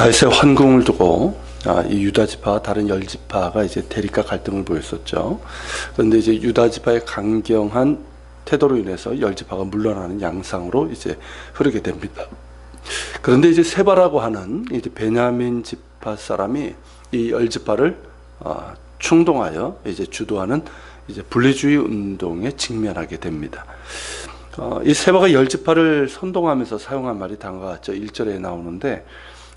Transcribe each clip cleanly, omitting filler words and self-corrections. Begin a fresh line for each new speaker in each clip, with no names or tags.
다윗의 환궁을 두고 이 유다 지파와 다른 열 지파가 이제 대립과 갈등을 보였었죠. 그런데 이제 유다 지파의 강경한 태도로 인해서 열 지파가 물러나는 양상으로 이제 흐르게 됩니다. 그런데 이제 세바라고 하는 이제 베냐민 지파 사람이 이 열 지파를 충동하여 이제 주도하는 이제 분리주의 운동에 직면하게 됩니다. 이 세바가 열 지파를 선동하면서 사용한 말이 다음과 같죠. 1절에 나오는데,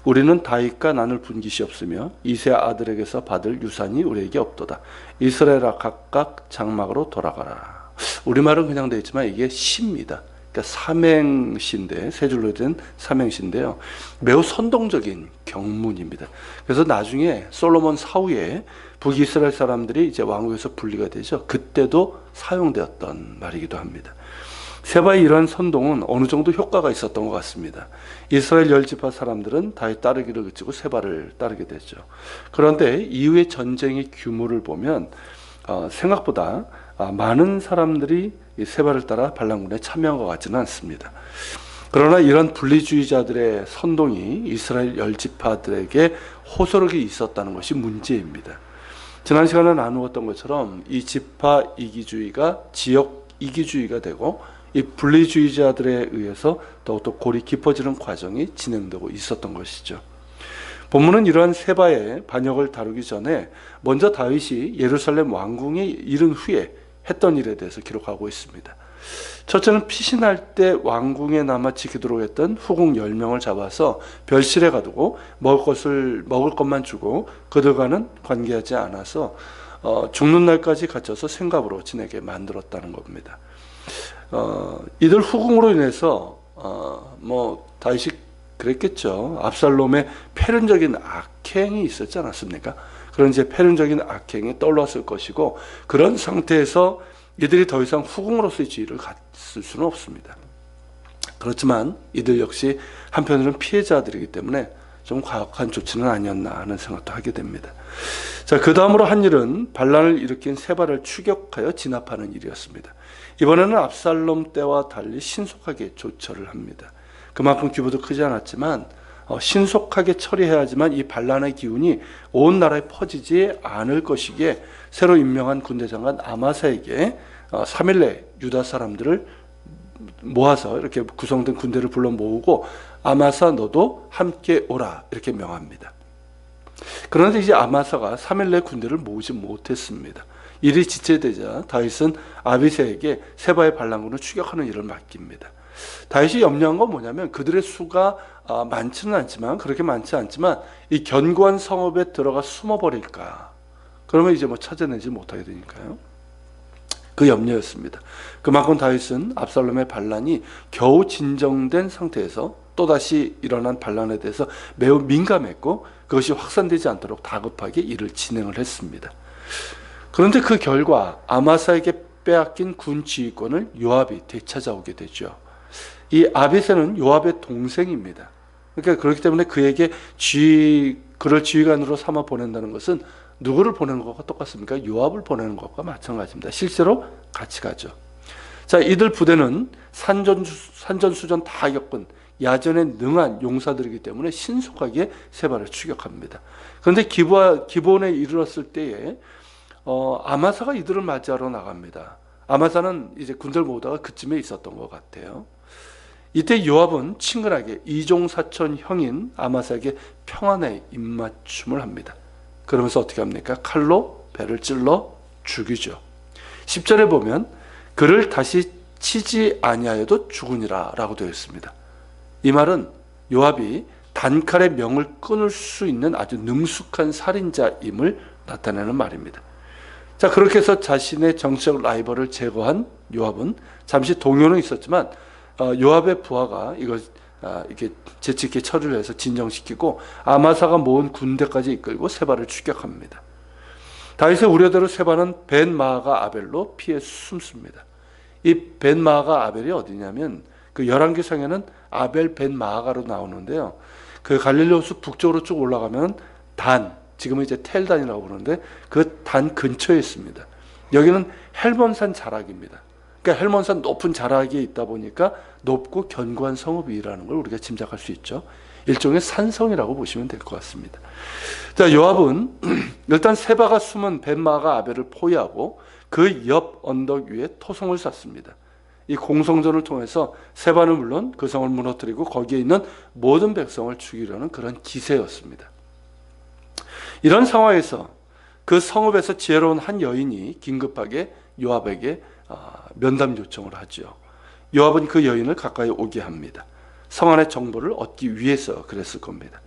우리는 다윗과 나눌 분깃이 없으며 이세 아들에게서 받을 유산이 우리에게 없도다. 이스라엘아 각각 장막으로 돌아가라. 우리말은 그냥 되어 있지만 이게 시입니다. 그러니까 삼행시인데, 세 줄로 된 삼행시인데요. 매우 선동적인 경문입니다. 그래서 나중에 솔로몬 사후에 북이스라엘 사람들이 이제 왕국에서 분리가 되죠. 그때도 사용되었던 말이기도 합니다. 세바의 이러한 선동은 어느 정도 효과가 있었던 것 같습니다. 이스라엘 열 지파 사람들은 다윗 따르기를 그치고 세바를 따르게 되죠. 그런데 이후의 전쟁의 규모를 보면 생각보다 많은 사람들이 세바를 따라 반란군에 참여한 것 같지는 않습니다. 그러나 이런 분리주의자들의 선동이 이스라엘 열 지파들에게 호소력이 있었다는 것이 문제입니다. 지난 시간에 나누었던 것처럼 이 지파 이기주의가 지역 이기주의가 되고 이 분리주의자들에 의해서 더욱더 골이 깊어지는 과정이 진행되고 있었던 것이죠. 본문은 이러한 세바의 반역을 다루기 전에 먼저 다윗이 예루살렘 왕궁에 이른 후에 했던 일에 대해서 기록하고 있습니다. 첫째는 피신할 때 왕궁에 남아 지키도록 했던 후궁 10명을 잡아서 별실에 가두고 먹을 것만 주고 그들과는 관계하지 않아서 죽는 날까지 갇혀서 생갑으로 지내게 만들었다는 겁니다. 이들 후궁으로 인해서 다윗이 그랬겠죠. 압살롬의 패륜적인 악행이 있었지 않았습니까? 그런 이제 패륜적인 악행이 떠올랐을 것이고, 그런 상태에서 이들이 더 이상 후궁으로서의 지위를 갖을 수는 없습니다. 그렇지만 이들 역시 한편으로는 피해자들이기 때문에 좀 과학한 조치는 아니었나 하는 생각도 하게 됩니다. 자, 그 다음으로 한 일은 반란을 일으킨 세바를 추격하여 진압하는 일이었습니다. 이번에는 압살롬 때와 달리 신속하게 조처를 합니다. 그만큼 규모도 크지 않았지만 신속하게 처리해야지만 이 반란의 기운이 온 나라에 퍼지지 않을 것이기에 새로 임명한 군대장관 아마사에게 3일 내에 유다 사람들을 모아서 이렇게 구성된 군대를 불러 모으고, 아마사 너도 함께 오라 이렇게 명합니다. 그런데 이제 아마사가 3일 내에 군대를 모으지 못했습니다. 일이 지체되자 다윗은 아비새에게 세바의 반란군을 추격하는 일을 맡깁니다. 다윗이 염려한 건 뭐냐면, 그들의 수가 많지는 않지만, 그렇게 많지 않지만 이 견고한 성읍에 들어가 숨어버릴까, 그러면 이제 찾아내지 못하게 되니까요. 그 염려였습니다. 그만큼 다윗은 압살롬의 반란이 겨우 진정된 상태에서 또다시 일어난 반란에 대해서 매우 민감했고, 그것이 확산되지 않도록 다급하게 일을 진행을 했습니다. 그런데 그 결과 아마사에게 빼앗긴 군 지휘권을 요압이 되찾아오게 되죠. 이 아비새는 요압의 동생입니다. 그러니까 그렇기 때문에 그에게 그를 지휘관으로 삼아 보낸다는 것은 누구를 보내는 것과 똑같습니까? 요압을 보내는 것과 마찬가지입니다. 실제로 같이 가죠. 자, 이들 부대는 산전수전 다 겪은 야전에 능한 용사들이기 때문에 신속하게 세바를 추격합니다. 그런데 기본에 이르렀을 때에 아마사가 이들을 맞이하러 나갑니다. 아마사는 이제 군대를 모으다가 그쯤에 있었던 것 같아요. 이때 요압은 친근하게 이종사촌 형인 아마사에게 평안의 입맞춤을 합니다. 그러면서 어떻게 합니까? 칼로 배를 찔러 죽이죠. 10절에 보면 그를 다시 치지 아니하여도 죽으니라 라고 되어 있습니다. 이 말은 요압이 단칼에 명을 끊을 수 있는 아주 능숙한 살인자임을 나타내는 말입니다. 자, 그렇게 해서 자신의 정치적 라이벌을 제거한 요압은 잠시 동요는 있었지만 요압의 부하가 이걸 이렇게 재치 있게 처리를 해서 진정시키고 아마사가 모은 군대까지 이끌고 세바를 추격합니다. 다윗의 우려대로 세바는 벤마아가 아벨로 피해 숨습니다. 이 벤마아가 아벨이 어디냐면 그 열왕기상에는 아벨 벤마아가로 나오는데요. 그 갈릴리 호수 북쪽으로 쭉 올라가면 지금은 이제 텔단이라고 부르는데 그 단 근처에 있습니다. 여기는 헬몬산 자락입니다. 그러니까 헬몬산 높은 자락에 있다 보니까 높고 견고한 성읍이라는 걸 우리가 짐작할 수 있죠. 일종의 산성이라고 보시면 될 것 같습니다. 자, 요압은 일단 세바가 숨은 벳마가 아벨을 포위하고 그 옆 언덕 위에 토성을 쌓습니다. 이 공성전을 통해서 세바는 물론 그 성을 무너뜨리고 거기에 있는 모든 백성을 죽이려는 그런 기세였습니다. 이런 상황에서 그 성읍에서 지혜로운 한 여인이 긴급하게 요압에게 면담 요청을 하죠. 요압은 그 여인을 가까이 오게 합니다. 성 안의 정보를 얻기 위해서 그랬을 겁니다.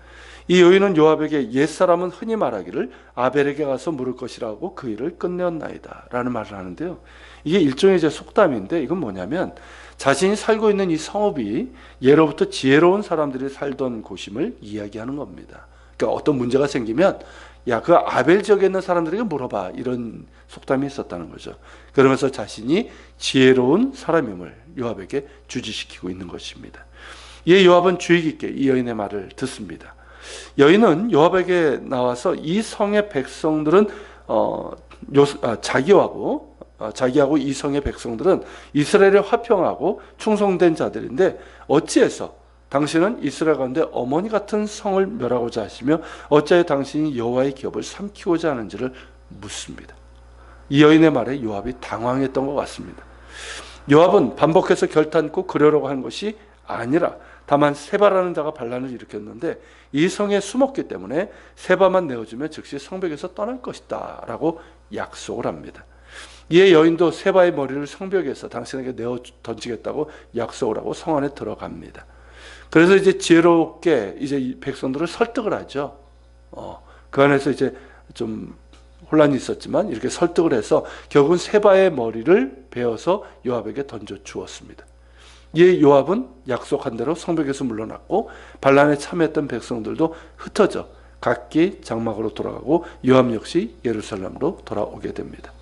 이 여인은 요압에게 옛사람은 흔히 말하기를 아벨에게 가서 물을 것이라고 그 일을 끝내었나이다 라는 말을 하는데요. 이게 일종의 이제 속담인데, 이건 뭐냐면 자신이 살고 있는 이 성읍이 예로부터 지혜로운 사람들이 살던 곳임을 이야기하는 겁니다. 그러니까 어떤 문제가 생기면 야, 그 아벨 지역에 있는 사람들에게 물어봐, 이런 속담이 있었다는 거죠. 그러면서 자신이 지혜로운 사람임을 요압에게 주지시키고 있는 것입니다. 이에 요압은 주의 깊게 이 여인의 말을 듣습니다. 여인은 요압에게 나와서 이 성의 백성들은 자기하고 이 성의 백성들은 이스라엘에 화평하고 충성된 자들인데 어찌해서 당신은 이스라엘 가운데 어머니 같은 성을 멸하고자 하시며 어찌하여 당신이 여호와의 기업을 삼키고자 하는지를 묻습니다. 이 여인의 말에 요압이 당황했던 것 같습니다. 요압은 반복해서 결단코 그러려고 한 것이 아니라 다만 세바라는 자가 반란을 일으켰는데 이 성에 숨었기 때문에 세바만 내어주면 즉시 성벽에서 떠날 것이다 라고 약속을 합니다. 이에 여인도 세바의 머리를 성벽에서 당신에게 내어 던지겠다고 약속을 하고 성 안에 들어갑니다. 그래서 이제 지혜롭게 이제 백성들을 설득을 하죠. 그 안에서 이제 좀 혼란이 있었지만 이렇게 설득을 해서 결국은 세바의 머리를 베어서 요압에게 던져 주었습니다. 이에 요압은 약속한 대로 성벽에서 물러났고 반란에 참여했던 백성들도 흩어져 각기 장막으로 돌아가고 요압 역시 예루살렘으로 돌아오게 됩니다.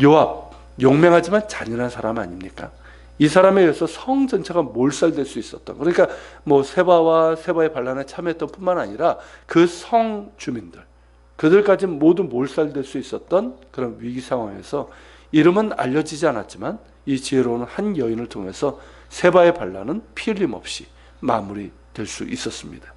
요압, 용맹하지만 잔인한 사람 아닙니까? 이 사람에 의해서 성 전체가 몰살될 수 있었던, 그러니까 뭐 세바의 반란에 참여했던 뿐만 아니라 그 성 주민들, 그들까지 모두 몰살될 수 있었던 그런 위기 상황에서 이름은 알려지지 않았지만 이 지혜로운 한 여인을 통해서 세바의 반란은 피 흘림 없이 마무리될 수 있었습니다.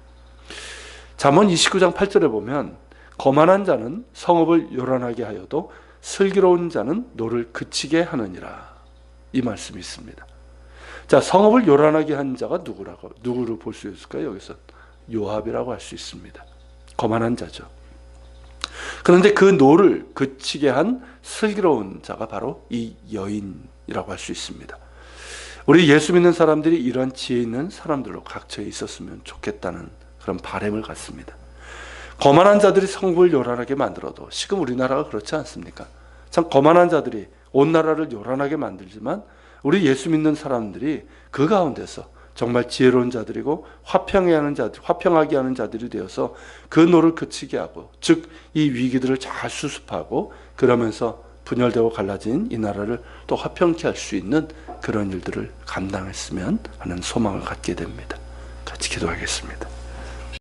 잠언 29장 8절에 보면 거만한 자는 성읍을 요란하게 하여도 슬기로운 자는 노를 그치게 하느니라, 이 말씀이 있습니다. 자, 성읍을 요란하게 한 자가 누구를 볼 수 있을까요? 여기서 요압이라고 할 수 있습니다. 거만한 자죠. 그런데 그 노를 그치게 한 슬기로운 자가 바로 이 여인이라고 할 수 있습니다. 우리 예수 믿는 사람들이 이런 지혜 있는 사람들로 각처에 있었으면 좋겠다는 그런 바람을 갖습니다. 거만한 자들이 성읍을 요란하게 만들어도 지금 우리나라가 그렇지 않습니까? 참 거만한 자들이 온 나라를 요란하게 만들지만 우리 예수 믿는 사람들이 그 가운데서 정말 지혜로운 자들이고 화평하게 하는 자들이 되어서 그 노를 그치게 하고, 즉 이 위기들을 잘 수습하고 그러면서 분열되고 갈라진 이 나라를 또 화평케 할 수 있는 그런 일들을 감당했으면 하는 소망을 갖게 됩니다. 같이 기도하겠습니다.